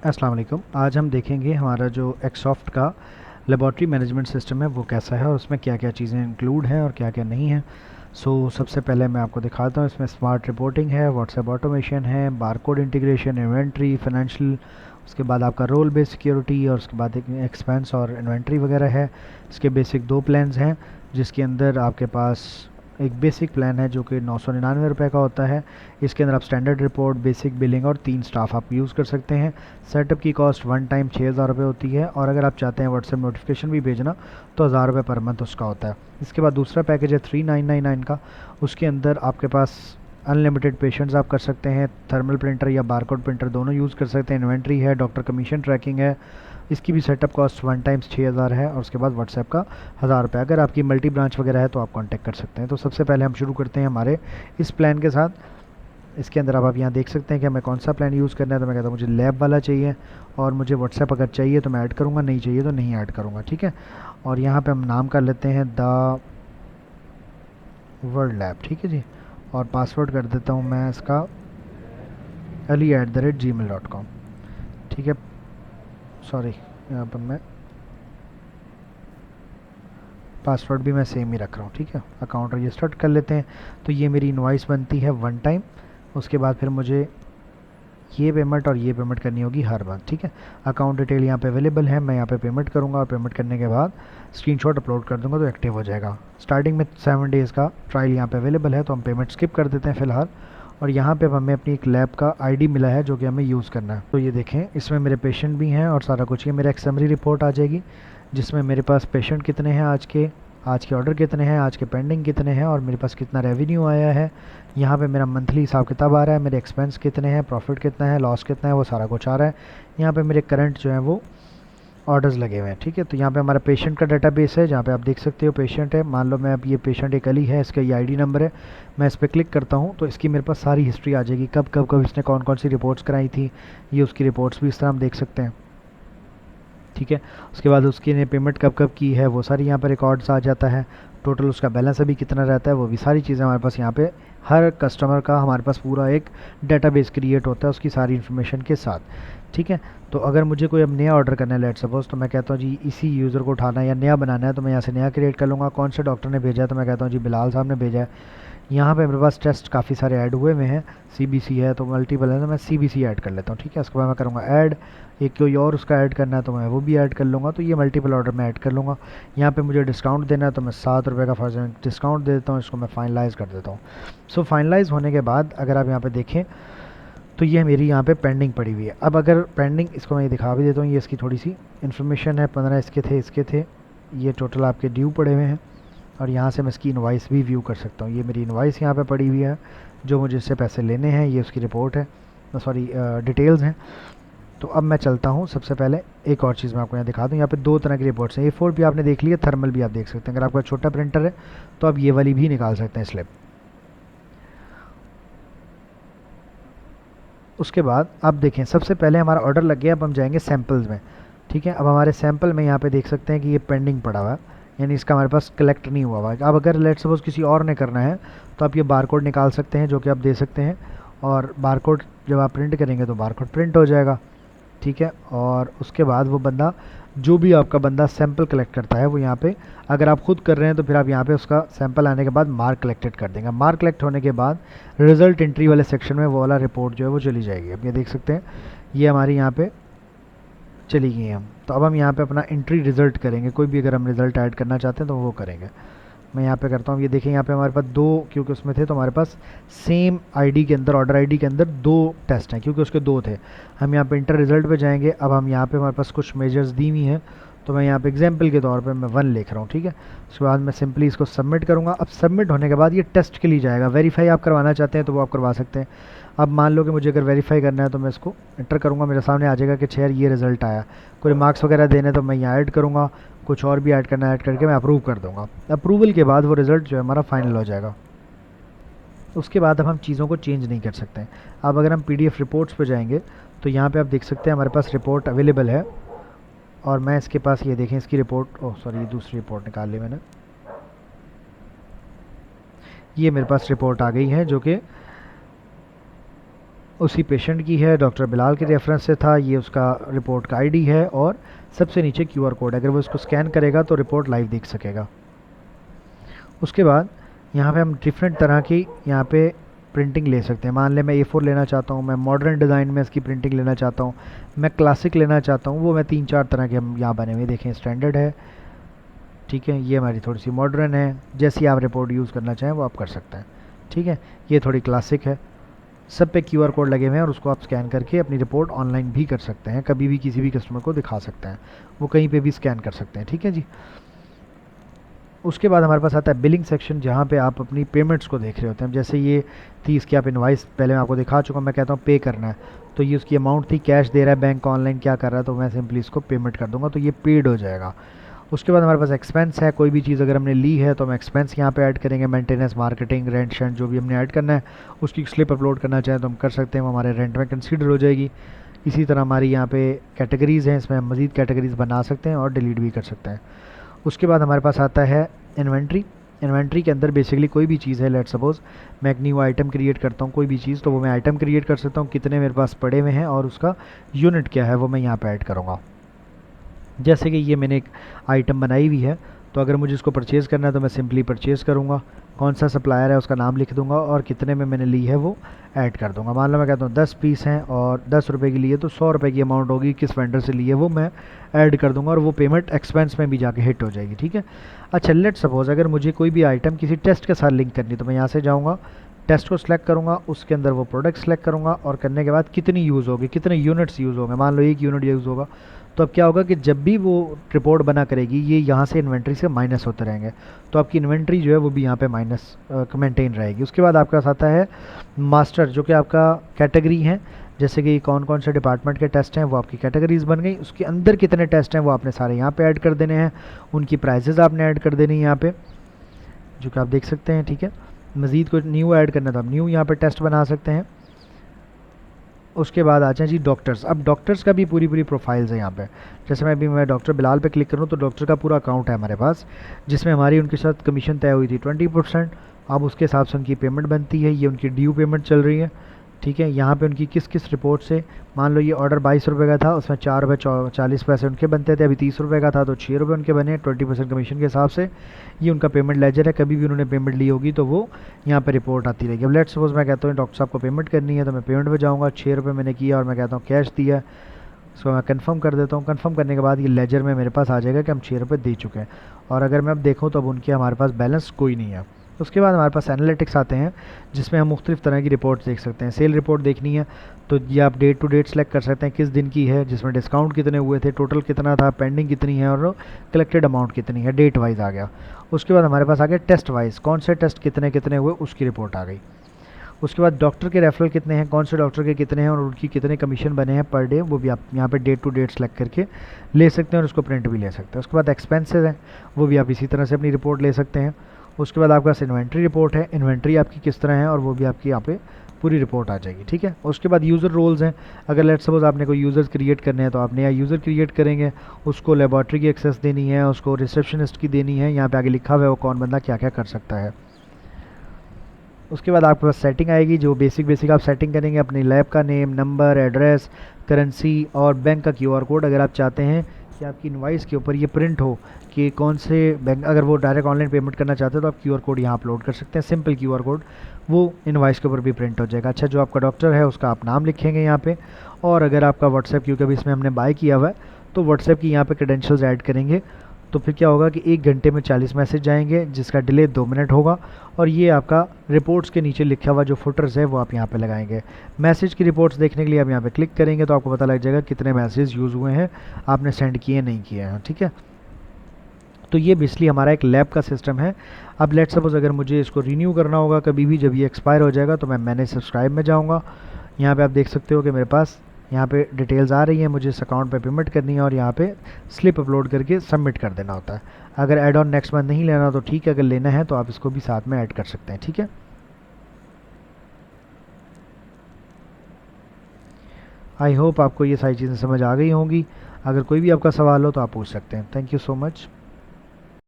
अस्सलाम वालेकुम। आज हम देखेंगे हमारा जो एक्सॉफ्ट का लेबॉर्ट्री मैनेजमेंट सिस्टम है वो कैसा है और उसमें क्या क्या चीज़ें इंक्लूड हैं और क्या क्या नहीं है। सबसे पहले मैं आपको दिखाता हूँ। इसमें स्मार्ट रिपोर्टिंग है, व्हाट्सएप ऑटोमेशन है, बारकोड इंटीग्रेशन, इन्वेंट्री, फाइनेंशियल, उसके बाद आपका रोल बेस्ड सिक्योरिटी और उसके बाद एक एक्सपेंस और इन्वेंट्री वगैरह है। इसके बेसिक दो प्लान्स हैं, जिसके अंदर आपके पास एक बेसिक प्लान है जो कि 999 रुपये का होता है। इसके अंदर आप स्टैंडर्ड रिपोर्ट, बेसिक बिलिंग और 3 स्टाफ आप यूज़ कर सकते हैं। सेटअप की कॉस्ट वन टाइम 6,000 रुपये होती है और अगर आप चाहते हैं व्हाट्सएप नोटिफिकेशन भी भेजना तो 1,000 रुपये पर मंथ उसका होता है। इसके बाद दूसरा पैकेज है 3999 का। उसके अंदर आपके पास अनलिमिटेड पेशेंट्स आप कर सकते हैं, थर्मल प्रिंटर या बारकोड प्रिंटर दोनों यूज़ कर सकते हैं, इन्वेंट्री है, डॉक्टर कमीशन ट्रैकिंग है। इसकी भी सेटअप कॉस्ट वन टाइम्स 6,000 है और उसके बाद व्हाट्सएप का 1,000 रुपये। अगर आपकी मल्टी ब्रांच वगैरह है तो आप कांटेक्ट कर सकते हैं। तो सबसे पहले हम शुरू करते हैं हमारे इस प्लान के साथ। इसके अंदर आप यहाँ देख सकते हैं कि हमें कौन सा प्लान यूज़ करना है। तो मैं कहता हूँ मुझे लैब वाला चाहिए और मुझे व्हाट्सएप अगर चाहिए तो मैं ऐड करूँगा, नहीं चाहिए तो नहीं ऐड करूँगा, ठीक है। और यहाँ पे हम नाम कर लेते हैं द वर्ल्ड लैब, ठीक है जी। और पासवर्ड कर देता हूँ मैं इसका ali@gmail.com, ठीक है। सॉरी, यहाँ पर मैं पासवर्ड भी मैं सेम ही रख रहा हूँ, ठीक है। अकाउंट रजिस्टर्ड कर लेते हैं। तो ये मेरी इनवॉइस बनती है वन टाइम। उसके बाद फिर मुझे ये पेमेंट और ये पेमेंट करनी होगी हर बार, ठीक है। अकाउंट डिटेल यहाँ पे अवेलेबल है। मैं यहाँ पे पेमेंट करूँगा और पेमेंट करने के बाद स्क्रीनशॉट अपलोड कर दूँगा तो एक्टिव हो जाएगा। स्टार्टिंग में 7 डेज़ का ट्रायल यहाँ पे अवेलेबल है, तो हम पेमेंट स्किप कर देते हैं फ़िलहाल। और यहाँ पे हमें अपनी एक लैब का आईडी मिला है जो कि हमें यूज़ करना है। तो ये देखें, इसमें मेरे पेशेंट भी हैं और सारा कुछ। ये मेरा एक समरी रिपोर्ट आ जाएगी जिसमें मेरे पास पेशेंट कितने हैं आज के ऑर्डर कितने हैं, आज के पेंडिंग कितने हैं और मेरे पास कितना रेवेन्यू आया है। यहाँ पे मेरा मंथली हिसाब किताब आ रहा है, मेरे एक्सपेंस कितने हैं, प्रॉफिट कितना है, लॉस कितना है, वो सारा कुछ आ रहा है। यहाँ पे मेरे करंट जो है वो ऑर्डर्स लगे हुए हैं, ठीक है। तो यहाँ पे हमारा पेशेंट का डाटाबेस है जहाँ पे आप देख सकते हो पेशेंट है। मान लो मैं अब ये पेशेंट एक अली है, इसका ये आईडी नंबर है। मैं इस पर क्लिक करता हूँ तो इसकी मेरे पास सारी हिस्ट्री आ जाएगी, कब कब कब इसने कौन कौन सी रिपोर्ट्स कराई थी, ये उसकी रिपोर्ट्स भी इस तरह हम देख सकते हैं, ठीक है। उसके बाद उसकी ने पेमेंट कब कब की है वो सारी यहाँ पर रिकॉर्ड्स आ जाता है। टोटल उसका बैलेंस अभी कितना रहता है वो भी सारी चीज़ें हमारे पास यहाँ पे, हर कस्टमर का हमारे पास पूरा एक डेटाबेस क्रिएट होता है उसकी सारी इन्फॉर्मेशन के साथ, ठीक है। तो अगर मुझे कोई अब नया ऑर्डर करना है, लेट सपोज, तो मैं कहता हूँ जी इसी यूज़र को उठाना है या नया बनाना है, तो मैं यहाँ से नया क्रिएट कर लूँगा। कौन से डॉक्टर ने भेजा है, तो मैं कहता हूँ जी बिलाल साहब ने भेजा है। यहाँ पे मेरे पास टेस्ट काफ़ी सारे ऐड हुए हुए हैं, सीबीसी है तो मल्टीपल है, तो मैं सीबीसी ऐड कर लेता हूँ, ठीक है। उसके बाद मैं करूँगा ऐड, एक कोई और उसका ऐड करना है तो मैं वो भी ऐड कर लूँगा। तो ये मल्टीपल ऑर्डर मैं ऐड कर लूँगा। यहाँ पे मुझे डिस्काउंट देना है तो मैं 7 रुपये का फर्स्ट डिस्काउंट दे देता हूँ, इसको मैं फाइनलाइज़ कर देता हूँ। फाइनलाइज़ होने के बाद अगर आप यहाँ पे देखें तो ये मेरी यहाँ पे पेंडिंग पड़ी हुई है। अब अगर पेंडिंग, इसको मैं ये दिखा भी देता हूँ, ये इसकी थोड़ी सी इन्फॉर्मेशन है, 15 इसके थे, ये टोटल आपके ड्यू पड़े हुए हैं। और यहाँ से मैं इसकी इनवाइस भी व्यू कर सकता हूँ। ये मेरी इनवाइस यहाँ पे पड़ी हुई है जो मुझे इससे पैसे लेने हैं, ये उसकी रिपोर्ट है, सॉरी डिटेल्स हैं। तो अब मैं चलता हूँ। सबसे पहले एक और चीज़ मैं आपको यहाँ दिखा दूँ। यहाँ पे दो तरह की रिपोर्ट्स हैं, A4 भी आपने देख लिया, थर्मल भी आप देख सकते हैं। अगर आपका छोटा प्रिंटर है तो आप ये वाली भी निकाल सकते हैं स्लिप। उसके बाद आप देखें, सबसे पहले हमारा ऑर्डर लग गया। अब हम जाएंगे सैम्पल्स में, ठीक है। अब हमारे सैम्पल में यहाँ पे देख सकते हैं कि ये पेंडिंग पड़ा हुआ है, यानी इसका हमारे पास कलेक्ट नहीं हुआ हुआ है। अब अगर लेट सपोज किसी और ने करना है तो आप ये बारकोड निकाल सकते हैं जो कि आप दे सकते हैं, और बारकोड जब आप प्रिंट करेंगे तो बारकोड प्रिंट हो जाएगा, ठीक है। और उसके बाद वो बंदा, जो भी आपका बंदा सैंपल कलेक्ट करता है, वो यहाँ पे, अगर आप खुद कर रहे हैं तो फिर आप यहाँ पे उसका सैंपल आने के बाद मार्क कलेक्टेड कर देंगे। मार्क कलेक्ट होने के बाद रिजल्ट एंट्री वाले सेक्शन में वो वाला रिपोर्ट जो है वो चली जाएगी। अब ये देख सकते हैं ये हमारी यहाँ पे चली गई है। हम तो अब हम यहाँ पे अपना एंट्री रिजल्ट करेंगे, कोई भी अगर हम रिजल्ट ऐड करना चाहते हैं तो वो करेंगे। मैं यहाँ पे करता हूँ, ये देखें यहाँ पे हमारे पास दो, क्योंकि उसमें थे तो हमारे पास सेम आईडी के अंदर, ऑर्डर आईडी के अंदर दो टेस्ट हैं क्योंकि उसके दो थे। हम यहाँ पे इंटर रिजल्ट पे जाएंगे। अब हम यहाँ पे, हमारे पास कुछ मेजर्स दी हुई हैं तो मैं यहाँ पे एग्जाम्पल के तौर पे मैं 1 लिख रहा हूँ, ठीक है। उसके बाद मैं सिंपली इसको सबमिट करूँगा। अब सबमिट होने के बाद ये टेस्ट के लिए जाएगा। वेरीफाई आप करवाना चाहते हैं तो वो आप करवा सकते हैं। अब मान लो कि मुझे अगर वेरीफाई करना है तो मैं इसको इंटर करूँगा, मेरे सामने आ जाएगा कि शेयर ये रिजल्ट आया। कोई मार्क्स वगैरह देने तो मैं यहाँ ऐड करूँगा, कुछ और भी ऐड करना है, ऐड करके मैं अप्रूव कर दूँगा। अप्रूवल के बाद वो रिज़ल्ट जो है हमारा फाइनल हो जाएगा। उसके बाद अब हम चीज़ों को चेंज नहीं कर सकते हैं। अब अगर हम PDF रिपोर्ट्स पे जाएंगे तो यहाँ पे आप देख सकते हैं हमारे पास रिपोर्ट अवेलेबल है। और मैं इसके पास, ये देखें इसकी रिपोर्ट, ओह सॉरी, ये दूसरी रिपोर्ट निकाल ली मैंने। ये मेरे पास रिपोर्ट आ गई है जो कि उसी पेशेंट की है, डॉक्टर बिलाल के रेफरेंस से था, ये उसका रिपोर्ट का आईडी है और सबसे नीचे क्यूआर कोड, अगर वो इसको स्कैन करेगा तो रिपोर्ट लाइव देख सकेगा। उसके बाद यहाँ पे हम डिफरेंट तरह की यहाँ पे प्रिंटिंग ले सकते हैं। मान लें मैं A4 लेना चाहता हूँ, मैं मॉडर्न डिज़ाइन में इसकी प्रिंटिंग लेना चाहता हूँ, मैं क्लासिक लेना चाहता हूँ, वो मैं 3-4 तरह के हम यहाँ बने हुए देखें। स्टैंडर्ड है, ठीक है, ये हमारी थोड़ी सी मॉडर्न है, जैसी आप रिपोर्ट यूज़ करना चाहें वो आप कर सकते हैं, ठीक है। ये थोड़ी क्लासिक है, सब पे क्यूआर कोड लगे हुए हैं और उसको आप स्कैन करके अपनी रिपोर्ट ऑनलाइन भी कर सकते हैं, कभी भी किसी भी कस्टमर को दिखा सकते हैं, वो कहीं पे भी स्कैन कर सकते हैं, ठीक है जी। उसके बाद हमारे पास आता है बिलिंग सेक्शन, जहाँ पे आप अपनी पेमेंट्स को देख रहे होते हैं। जैसे ये थी, इसकी आप इनवाइस पहले मैं आपको दिखा चुका हूँ, मैं कहता हूँ पे करना है, तो ये उसकी अमाउंट थी, कैश दे रहा है बैंक ऑनलाइन क्या कर रहा है, तो मैं सिंपली इसको पेमेंट कर दूंगा, तो ये पेड हो जाएगा। उसके बाद हमारे पास एक्सपेंस है, कोई भी चीज़ अगर हमने ली है तो हम एक्सपेंस यहाँ पे ऐड करेंगे, मेंटेनेंस, मार्केटिंग, रेंट शेंट जो भी हमने ऐड करना है, उसकी स्लिप अपलोड करना चाहें तो हम कर सकते हैं, वो हमारे रेंट में कंसीडर हो जाएगी। इसी तरह हमारी यहाँ पे कैटेगरीज़ हैं, इसमें हम मज़ीद कैटेगरीज़ बना सकते हैं और डिलीट भी कर सकते हैं। उसके बाद हमारे पास आता है इन्वेंट्री। इन्वेंट्री के अंदर बेसिकली कोई भी चीज़ है, लेट सपोज मैं एक न्यू आइटम क्रिएट करता हूँ कोई भी चीज़, तो वो मैं आइटम क्रिएट कर सकता हूँ, कितने मेरे पास पड़े हुए हैं और उसका यूनिट क्या है वो मैं यहाँ पे ऐड करूँगा। जैसे कि ये मैंने एक आइटम बनाई हुई है, तो अगर मुझे इसको परचेज़ करना है तो मैं सिंपली परचेज़ करूँगा, कौन सा सप्लायर है उसका नाम लिख दूंगा और कितने में मैंने ली है वो ऐड कर दूंगा। मान लो मैं कहता हूँ 10 पीस हैं और 10 रुपये की लिए, तो 100 रुपये की अमाउंट होगी, किस वेंडर से लिए वो मैं ऐड कर दूंगा और वो पेमेंट एक्सपेंस में भी जाके हिट हो जाएगी, ठीक है। अच्छा, लेट सपोज अगर मुझे कोई भी आइटम किसी टेस्ट के साथ लिंक करनी, तो मैं यहाँ से जाऊँगा, टेस्ट को सिलेक्ट करूँगा, उसके अंदर वो प्रोडक्ट सेलेक्ट करूँगा और करने के बाद कितनी यूज़ होगी, कितने यूनिट्स यूज़ होंगे, मान लो 1 यूनिट यूज़ होगा, तो अब क्या होगा कि जब भी वो रिपोर्ट बना करेगी ये यहाँ से इन्वेंट्री से माइनस होते रहेंगे, तो आपकी इन्वेंट्री जो है वो भी यहाँ पे माइनस मेंटेन रहेगी। उसके बाद आपके पास आता है मास्टर, जो कि आपका कैटेगरी है, जैसे कि कौन कौन से डिपार्टमेंट के टेस्ट हैं वो आपकी कैटेगरीज बन गई, उसके अंदर कितने टेस्ट हैं वो आपने सारे यहाँ पे ऐड कर देने हैं, उनकी प्राइजेज़ आपने ऐड कर देनी है यहाँ पे, जो कि आप देख सकते हैं, ठीक है। मज़ीद कुछ न्यू ऐड करना, तो आप न्यू यहाँ पे टेस्ट बना सकते हैं। उसके बाद आ जाए जी डॉक्टर्स। अब डॉक्टर्स का भी पूरी प्रोफाइल्स है यहाँ पे, जैसे मैं डॉक्टर बिलाल पे क्लिक करूँ तो डॉक्टर का पूरा अकाउंट है हमारे पास, जिसमें हमारी उनके साथ कमीशन तय हुई थी 20%। अब उसके हिसाब से उनकी पेमेंट बनती है, ये उनकी ड्यू पेमेंट चल रही है, ठीक है। यहाँ पे उनकी किस किस रिपोर्ट से, मान लो ये ऑर्डर 22 रुपये का था, उसमें 4 रुपये 40 पैसे उनके बनते थे, अभी 30 रुपये का था तो 6 रुपये उनके बने 20% कमीशन के हिसाब से। ये उनका पेमेंट लेजर है, कभी भी उन्होंने पेमेंट ली होगी तो वो यहाँ पे रिपोर्ट आती रहेगी। अब लेट सपोज मैं कहता हूँ डॉक्टर साहब को पेमेंट करनी है, तो मैं पेमेंट पे जाऊँगा, 6 रुपये मैंने किया और मैं कहता हूँ कैश दिया, इसको मैं कंफर्म कर देता हूँ। कंफर्म करने के बाद ये लेजर में मेरे पास आ जाएगा कि हम 6 रुपये दे चुके हैं, और अगर मैं अब देखूँ तो अब उनके हमारे पास बैलेंस कोई नहीं है। उसके बाद हमारे पास एनालिटिक्स आते हैं, जिसमें हम मुख्तलिफ तरह की रिपोर्ट देख सकते हैं। सेल रिपोर्ट देखनी है तो ये आप डेट टू डेट सेलेक्ट कर सकते हैं, किस दिन की है, जिसमें डिस्काउंट कितने हुए थे, टोटल कितना था, पेंडिंग कितनी है और कलेक्टेड अमाउंट कितनी है, डेट वाइज आ गया। उसके बाद हमारे पास आ गया टेस्ट वाइज, कौन से टेस्ट कितने कितने हुए उसकी रिपोर्ट आ गई। उसके बाद डॉक्टर के रेफरल कितने हैं, कौन से डॉक्टर के कितने हैं और उनकी कितने कमीशन बने हैं पर डे, वो भी आप यहाँ पे डेट टू डेट सेलेक्ट करके ले सकते हैं और उसको प्रिंट भी ले सकते हैं। उसके बाद एक्सपेंसेस हैं, वो भी आप इसी तरह से अपनी रिपोर्ट ले सकते हैं। उसके बाद आपके पास इन्वेंट्री रिपोर्ट है, इन्वेंट्री आपकी किस तरह है और वो भी आपकी यहाँ पे पूरी रिपोर्ट आ जाएगी, ठीक है। उसके बाद यूज़र रोल्स हैं, अगर लेट सपोज आपने कोई यूज़र्स क्रिएट करने हैं तो आप नया यूज़र क्रिएट करेंगे, उसको लेबॉर्ट्री की एक्सेस देनी है, उसको रिसेप्शनिस्ट की देनी है, यहाँ पे आगे लिखा हुआ है वो कौन बंदा क्या क्या कर सकता है। उसके बाद आपके पास सेटिंग आएगी, जो बेसिक आप सेटिंग करेंगे, अपनी लैब का नेम, नंबर, एड्रेस, करेंसी और बैंक का क्यूआर कोड। अगर आप चाहते हैं कि आपकी इनवाइस के ऊपर ये प्रिंट हो कि कौन से बैंक, अगर वो डायरेक्ट ऑनलाइन पेमेंट करना चाहते हैं तो आप क्यूआर कोड यहाँ अपलोड कर सकते हैं, सिंपल क्यूआर कोड, वो इनवाइस के ऊपर भी प्रिंट हो जाएगा। अच्छा, जो आपका डॉक्टर है उसका आप नाम लिखेंगे यहाँ पे, और अगर आपका व्हाट्सएप, क्योंकि अभी इसमें हमने बाय किया हुआ है तो व्हाट्सएप की यहाँ पे क्रेडेंशियल्स ऐड करेंगे, तो फिर क्या होगा कि 1 घंटे में 40 मैसेज जाएंगे, जिसका डिले 2 मिनट होगा, और ये आपका रिपोर्ट्स के नीचे लिखा हुआ जो फुटर्स है वो आप यहाँ पे लगाएंगे। मैसेज की रिपोर्ट्स देखने के लिए आप यहाँ पे क्लिक करेंगे तो आपको पता लग जाएगा कितने मैसेज यूज़ हुए हैं, आपने सेंड किए नहीं किए हैं, ठीक है। तो ये बेसिकली हमारा एक लैब का सिस्टम है। अब लेट सपोज अगर मुझे इसको रीन्यू करना होगा कभी भी, जब ये एक्सपायर हो जाएगा, तो मैं मैनेज सब्सक्राइब में जाऊँगा, यहाँ पे आप देख सकते हो कि मेरे पास यहाँ पे डिटेल्स आ रही हैं, मुझे इस अकाउंट पे पेमेंट करनी है और यहाँ पे स्लिप अपलोड करके सबमिट कर देना होता है। अगर ऐड ऑन नेक्स्ट मंथ नहीं लेना तो ठीक है, अगर लेना है तो आप इसको भी साथ में ऐड कर सकते हैं, ठीक है। आई होप आपको ये सारी चीज़ें समझ आ गई होंगी। अगर कोई भी आपका सवाल हो तो आप पूछ सकते हैं। Thank you so much.